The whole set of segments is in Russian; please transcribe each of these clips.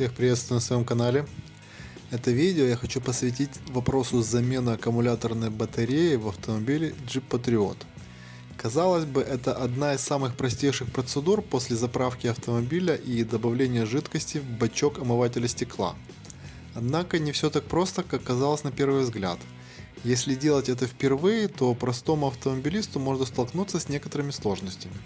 Всех приветствую на своем канале. Это видео я хочу посвятить вопросу замены аккумуляторной батареи в автомобиле Jeep Patriot. Казалось бы, это одна из самых простейших процедур после заправки автомобиля и добавления жидкости в бачок омывателя стекла. Однако не все так просто, как казалось на первый взгляд. Если делать это впервые, то простому автомобилисту можно столкнуться с некоторыми сложностями.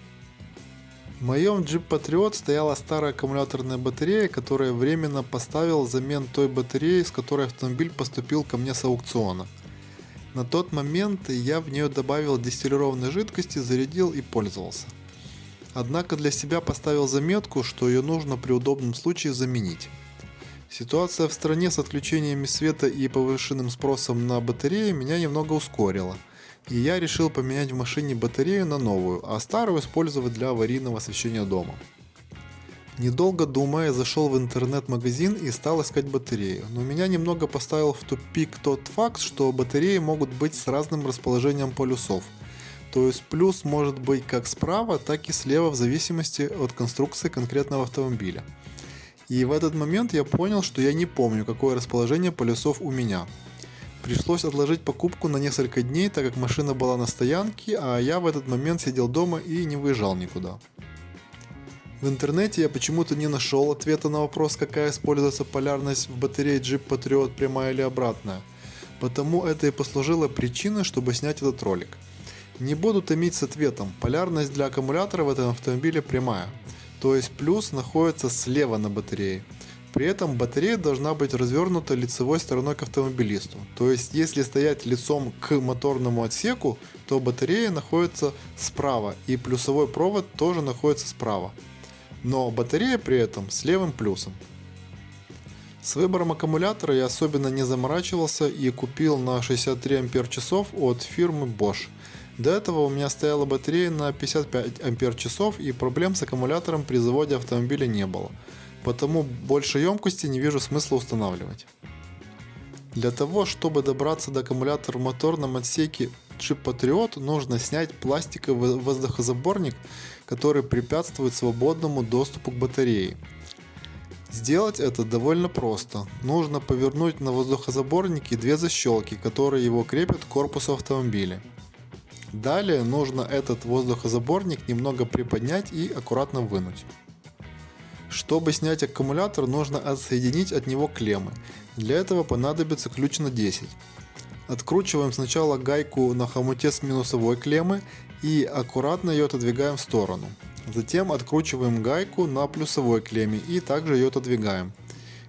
В моем Jeep Patriot стояла старая аккумуляторная батарея, которую временно поставил взамен той батареи, с которой автомобиль поступил ко мне с аукциона. На тот момент я в нее добавил дистиллированной жидкости, зарядил и пользовался. Однако для себя поставил заметку, что ее нужно при удобном случае заменить. Ситуация в стране с отключениями света и повышенным спросом на батареи меня немного ускорила. И я решил поменять в машине батарею на новую, а старую использовать для аварийного освещения дома. Недолго думая, зашел в интернет-магазин и стал искать батарею, но меня немного поставил в тупик тот факт, что батареи могут быть с разным расположением полюсов. То есть плюс может быть как справа, так и слева в зависимости от конструкции конкретного автомобиля. И в этот момент я понял, что я не помню, какое расположение полюсов у меня. Пришлось отложить покупку на несколько дней, так как машина была на стоянке, а я в этот момент сидел дома и не выезжал никуда. В интернете я почему-то не нашел ответа на вопрос, какая используется полярность в батарее Jeep Patriot, прямая или обратная. Потому это и послужило причиной, чтобы снять этот ролик. Не буду томить с ответом, полярность для аккумулятора в этом автомобиле прямая, то есть плюс находится слева на батарее. При этом батарея должна быть развернута лицевой стороной к автомобилисту. То есть, если стоять лицом к моторному отсеку, то батарея находится справа и плюсовой провод тоже находится справа. Но батарея при этом с левым плюсом. С выбором аккумулятора я особенно не заморачивался и купил на 63 Ах от фирмы Bosch. До этого у меня стояла батарея на 55 Ах и проблем с аккумулятором при заводе автомобиля не было. Потому больше емкости не вижу смысла устанавливать. Для того, чтобы добраться до аккумулятора в моторном отсеке Jeep Patriot, нужно снять пластиковый воздухозаборник, который препятствует свободному доступу к батарее. Сделать это довольно просто. Нужно повернуть на воздухозаборнике две защелки, которые его крепят к корпусу автомобиля. Далее нужно этот воздухозаборник немного приподнять и аккуратно вынуть. Чтобы снять аккумулятор, нужно отсоединить от него клеммы. Для этого понадобится ключ на 10. Откручиваем сначала гайку на хомуте с минусовой клеммы и аккуратно ее отодвигаем в сторону. Затем откручиваем гайку на плюсовой клемме и также ее отодвигаем.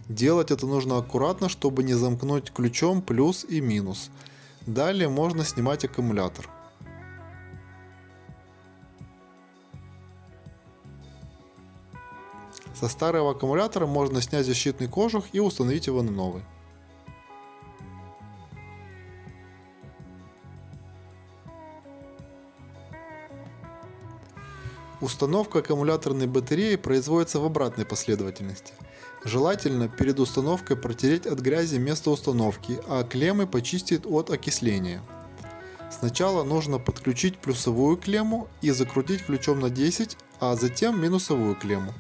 Делать это нужно аккуратно, чтобы не замкнуть ключом плюс и минус. Далее можно снимать аккумулятор. Со старого аккумулятора можно снять защитный кожух и установить его на новый. Установка аккумуляторной батареи производится в обратной последовательности. Желательно перед установкой протереть от грязи место установки, а клеммы почистить от окисления. Сначала нужно подключить плюсовую клемму и закрутить ключом на 10, а затем минусовую клемму.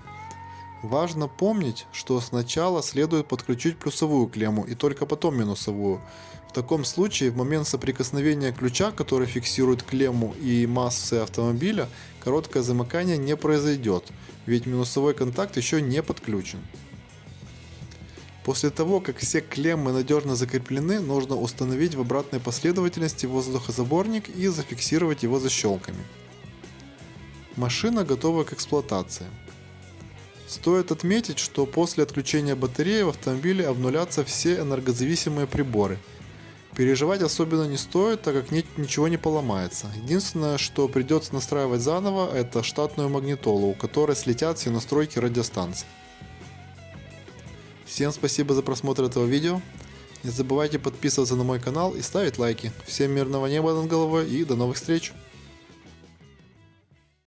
Важно помнить, что сначала следует подключить плюсовую клемму и только потом минусовую. В таком случае в момент соприкосновения ключа, который фиксирует клемму и массы автомобиля, короткое замыкание не произойдет, ведь минусовой контакт еще не подключен. После того, как все клеммы надежно закреплены, нужно установить в обратной последовательности воздухозаборник и зафиксировать его защелками. Машина готова к эксплуатации. Стоит отметить, что после отключения батареи в автомобиле обнулятся все энергозависимые приборы. Переживать особенно не стоит, так как ничего не поломается. Единственное, что придется настраивать заново, это штатную магнитолу, у которой слетят все настройки радиостанции. Всем спасибо за просмотр этого видео. Не забывайте подписываться на мой канал и ставить лайки. Всем мирного неба над головой и до новых встреч!